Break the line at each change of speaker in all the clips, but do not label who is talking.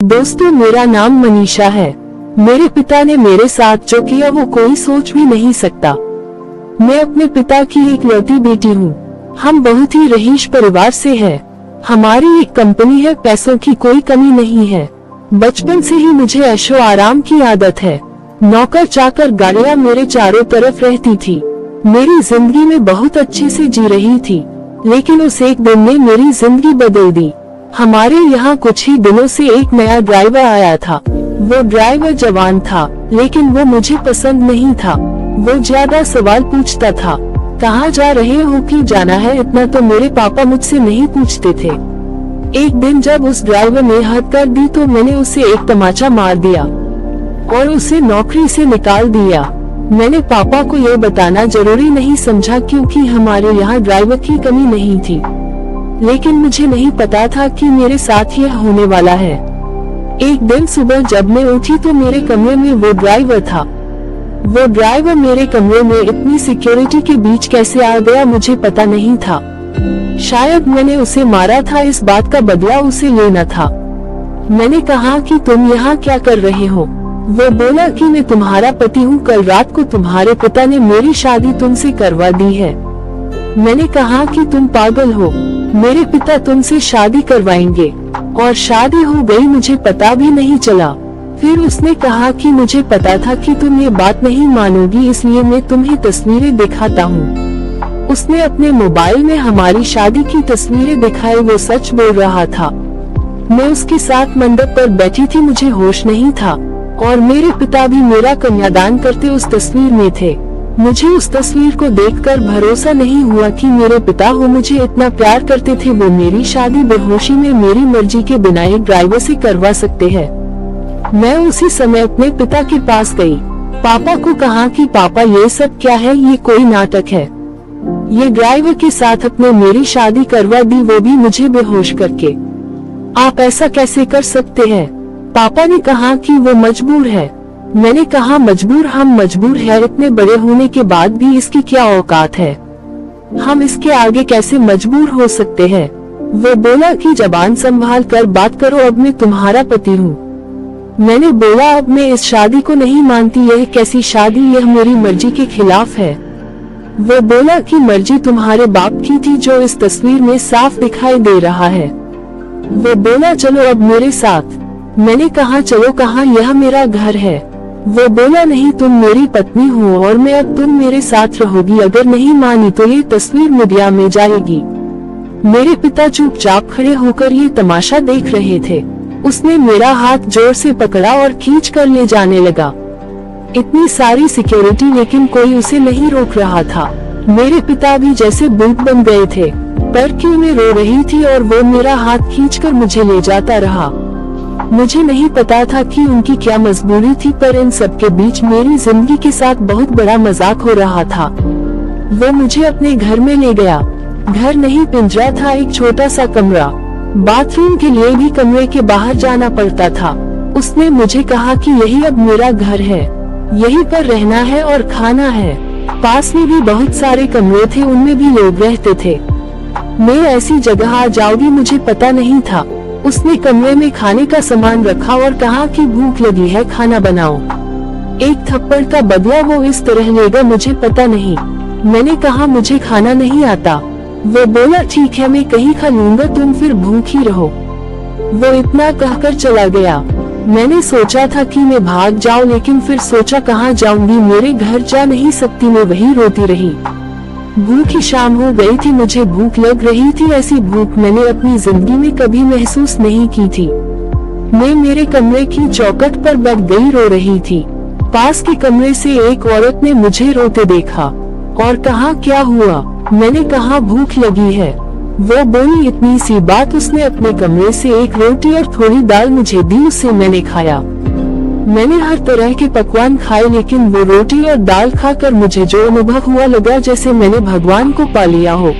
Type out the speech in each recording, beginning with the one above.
दोस्तों, मेरा नाम मनीषा है। मेरे पिता ने मेरे साथ जो किया वो कोई सोच भी नहीं सकता। मैं अपने पिता की इकलौती बेटी हूँ। हम बहुत ही रईस परिवार से हैं। हमारी एक कंपनी है, पैसों की कोई कमी नहीं है। बचपन से ही मुझे ऐशो आराम की आदत है। नौकर चाकर गाड़ियाँ मेरे चारों तरफ रहती थी। मेरी जिंदगी में बहुत अच्छे से जी रही थी, लेकिन उस एक दिन ने मेरी जिंदगी बदल दी। हमारे यहाँ कुछ ही दिनों से एक नया ड्राइवर आया था। वो ड्राइवर जवान था, लेकिन वो मुझे पसंद नहीं था। वो ज्यादा सवाल पूछता था। कहाँ जा रहे हो, कि जाना है, इतना तो मेरे पापा मुझसे नहीं पूछते थे। एक दिन जब उस ड्राइवर ने हद कर दी तो मैंने उसे एक तमाचा मार दिया और उसे नौकरी से निकाल दिया। मैंने पापा को यह बताना जरूरी नहीं समझा, क्योंकि हमारे यहाँ ड्राइवर की कमी नहीं थी। लेकिन मुझे नहीं पता था कि मेरे साथ यह होने वाला है। एक दिन सुबह जब मैं उठी तो मेरे कमरे में वो ड्राइवर था। वो ड्राइवर मेरे कमरे में इतनी सिक्योरिटी के बीच कैसे आ गया मुझे पता नहीं था। शायद मैंने उसे मारा था, इस बात का बदला उसे लेना था। मैंने कहा कि तुम यहाँ क्या कर रहे हो? वो बोला कि मैं तुम्हारा पति हूँ, कल रात को तुम्हारे पिता ने मेरी शादी तुमसे करवा दी है। मैंने कहा कि तुम पागल हो, मेरे पिता तुमसे शादी करवाएंगे। और शादी हो गई, मुझे पता भी नहीं चला। फिर उसने कहा कि मुझे पता था कि तुम ये बात नहीं मानोगी, इसलिए मैं तुम्हें तस्वीरें दिखाता हूँ। उसने अपने मोबाइल में हमारी शादी की तस्वीरें दिखाई। वो सच बोल रहा था। मैं उसके साथ मंडप पर बैठी थी, मुझे होश नहीं था और मेरे पिता भी मेरा कन्यादान करते उस तस्वीर में थे। मुझे उस तस्वीर को देखकर भरोसा नहीं हुआ कि मेरे पिता वो मुझे इतना प्यार करते थे। वो मेरी शादी बेहोशी में मेरी मर्जी के बिना एक ड्राइवर से करवा सकते हैं। मैं उसी समय अपने पिता के पास गई। पापा को कहा कि पापा, ये सब क्या है? ये कोई नाटक है। ये ड्राइवर के साथ अपने मेरी शादी करवा दी, वो भी मुझे बेहोश करके। आप ऐसा कैसे कर सकते हैं? पापा ने कहा कि वो मजबूर है। मैंने कहा मजबूर? हम मजबूर है, इतने बड़े होने के बाद भी इसकी क्या औकात है? हम इसके आगे कैसे मजबूर हो सकते हैं? वो बोला कि जबान संभाल कर बात करो, अब मैं तुम्हारा पति हूँ। मैंने बोला अब मैं इस शादी को नहीं मानती। यह कैसी शादी? यह मेरी मर्जी के खिलाफ है। वो बोला कि मर्जी तुम्हारे बाप की थी, जो इस तस्वीर में साफ दिखाई दे रहा है। वो बोला चलो अब मेरे साथ। मैंने कहा चलो कहाँ? यह मेरा घर है। वो बोला नहीं, तुम मेरी पत्नी हो और मैं अब तुम मेरे साथ रहोगी। अगर नहीं मानी तो ये तस्वीर मीडिया में जाएगी। मेरे पिता चुपचाप खड़े होकर ये तमाशा देख रहे थे। उसने मेरा हाथ जोर से पकड़ा और खींच कर ले जाने लगा। इतनी सारी सिक्योरिटी, लेकिन कोई उसे नहीं रोक रहा था। मेरे पिता भी जैसे भूत बन गए थे। पर क्यों मैं रो रही थी और वो मेरा हाथ खींचकर मुझे ले जाता रहा। मुझे नहीं पता था कि उनकी क्या मजबूरी थी, पर इन सब के बीच मेरी जिंदगी के साथ बहुत बड़ा मजाक हो रहा था। वो मुझे अपने घर में ले गया। घर नहीं, पिंजरा था, एक छोटा सा कमरा। बाथरूम के लिए भी कमरे के बाहर जाना पड़ता था। उसने मुझे कहा कि यही अब मेरा घर है, यहीं पर रहना है और खाना है। पास में भी बहुत सारे कमरे थे, उनमें भी लोग रहते थे। मैं ऐसी जगह आ जाऊंगी मुझे पता नहीं था। उसने कमरे में खाने का सामान रखा और कहा कि भूख लगी है, खाना बनाओ। एक थप्पड़ का बदला वो इस तरह लेगा मुझे पता नहीं। मैंने कहा मुझे खाना नहीं आता। वो बोला ठीक है, मैं कहीं खा लूंगा, तुम फिर भूखी रहो। वो इतना कहकर चला गया। मैंने सोचा था कि मैं भाग जाऊं, लेकिन फिर सोचा कहाँ जाऊंगी, मेरे घर जा नहीं सकती। मैं वहीं रोती रही। भूखी शाम हो गई थी, मुझे भूख लग रही थी। ऐसी भूख मैंने अपनी जिंदगी में कभी महसूस नहीं की थी। मैं मेरे कमरे की चौखट पर बैठ गई, रो रही थी। पास के कमरे से एक औरत ने मुझे रोते देखा और कहा क्या हुआ? मैंने कहा भूख लगी है। वो बोली इतनी सी बात। उसने अपने कमरे से एक रोटी और थोड़ी दाल मुझे दी, उससे मैंने खाया। मैंने हर तरह के पकवान खाए, लेकिन वो रोटी और दाल खाकर मुझे जो अनुभव हुआ, लगा जैसे मैंने भगवान को पा लिया हो।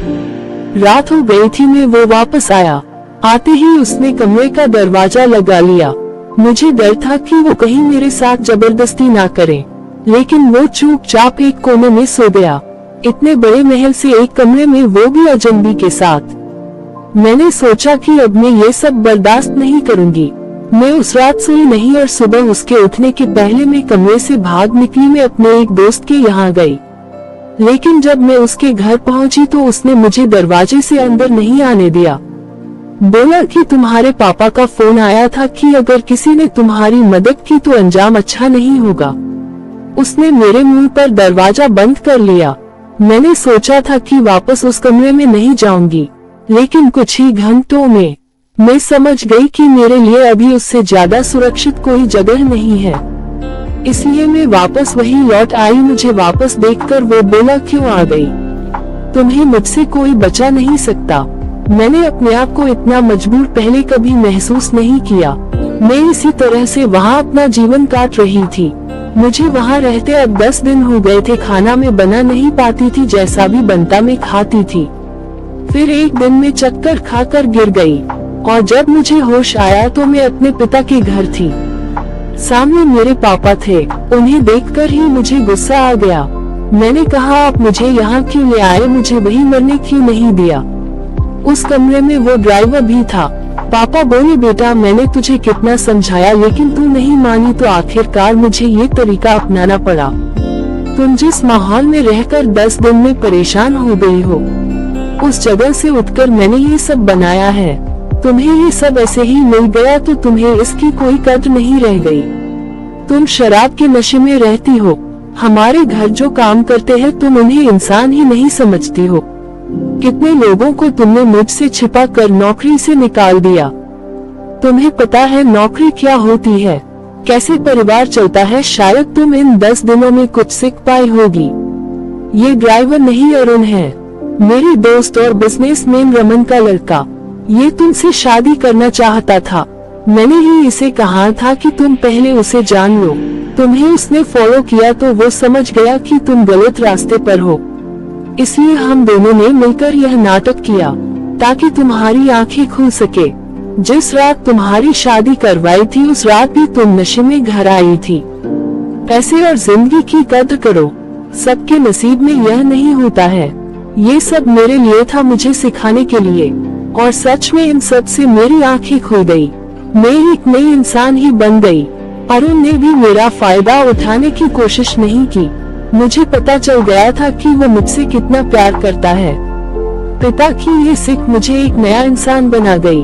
रात हो गई थी, मैं वो वापस आया। आते ही उसने कमरे का दरवाजा लगा लिया। मुझे डर था कि वो कहीं मेरे साथ जबरदस्ती ना करे, लेकिन वो चुपचाप एक कोने में सो गया। इतने बड़े महल से एक कमरे में, वो भी अजनबी के साथ। मैंने सोचा कि अब मैं ये सब बर्दाश्त नहीं करूंगी। मैं उस रात सोई नहीं और सुबह उसके उठने के पहले मैं कमरे से भाग निकली। मैं अपने एक दोस्त के यहाँ गई, लेकिन जब मैं उसके घर पहुंची तो उसने मुझे दरवाजे से अंदर नहीं आने दिया। बोला कि तुम्हारे पापा का फोन आया था कि अगर किसी ने तुम्हारी मदद की तो अंजाम अच्छा नहीं होगा। उसने मेरे मुंह पर दरवाजा बंद कर लिया। मैंने सोचा था कि वापस उस कमरे में नहीं जाऊंगी, लेकिन कुछ ही घंटों में मैं समझ गई कि मेरे लिए अभी उससे ज्यादा सुरक्षित कोई जगह नहीं है। इसलिए मैं वापस वहीं लौट आई। मुझे वापस देखकर वो बोला, क्यों आ गई? तुम्हें मुझसे कोई बचा नहीं सकता। मैंने अपने आप को इतना मजबूर पहले कभी महसूस नहीं किया। मैं इसी तरह से वहाँ अपना जीवन काट रही थी। मुझे वहाँ रहते अब 10 दिन हो गए थे। खाना मैं बना नहीं पाती थी, जैसा भी बनता मैं खाती थी। फिर एक दिन में चक्कर खाकर गिर गई और जब मुझे होश आया तो मैं अपने पिता के घर थी। सामने मेरे पापा थे। उन्हें देखकर ही मुझे गुस्सा आ गया। मैंने कहा, आप मुझे यहाँ क्यों ले आए? मुझे वहीं मरने क्यों नहीं दिया? उस कमरे में वो ड्राइवर भी था। पापा बोले, बेटा मैंने तुझे कितना समझाया लेकिन तू नहीं मानी, तो आखिरकार मुझे ये तरीका अपनाना पड़ा। तुम जिस माहौल में रहकर 10 दिन में परेशान हो गई हो, उस जगह से उठकर मैंने ये सब बनाया है। तुम्हें ये सब ऐसे ही मिल गया तो तुम्हें इसकी कोई कद्र नहीं रह गई। तुम शराब के नशे में रहती हो। हमारे घर जो काम करते हैं तुम उन्हें इंसान ही नहीं समझती हो। कितने लोगों को तुमने मुझसे छिपा कर नौकरी से निकाल दिया। तुम्हें पता है नौकरी क्या होती है, कैसे परिवार चलता है? शायद तुम इन 10 दिनों में कुछ सीख पाई होगी। ये ड्राइवर नहीं अरुण है, मेरी दोस्त और बिजनेसमैन रमन का लड़का। ये तुमसे शादी करना चाहता था। मैंने ही इसे कहा था कि तुम पहले उसे जान लो। तुम्हें उसने फॉलो किया तो वो समझ गया कि तुम गलत रास्ते पर हो। इसलिए हम दोनों ने मिलकर यह नाटक किया ताकि तुम्हारी आंखें खुल सके। जिस रात तुम्हारी शादी करवाई थी उस रात भी तुम नशे में घर आई थी। पैसे और जिंदगी की कद्र करो, सबके नसीब में यह नहीं होता है। ये सब मेरे लिए था, मुझे सिखाने के लिए। और सच में इन सब से मेरी आंखें खुल गई। मैं एक नई इंसान ही बन गई। अरुण ने भी मेरा फायदा उठाने की कोशिश नहीं की। मुझे पता चल गया था कि वो मुझसे कितना प्यार करता है। पिता की ये सीख मुझे एक नया इंसान बना गई।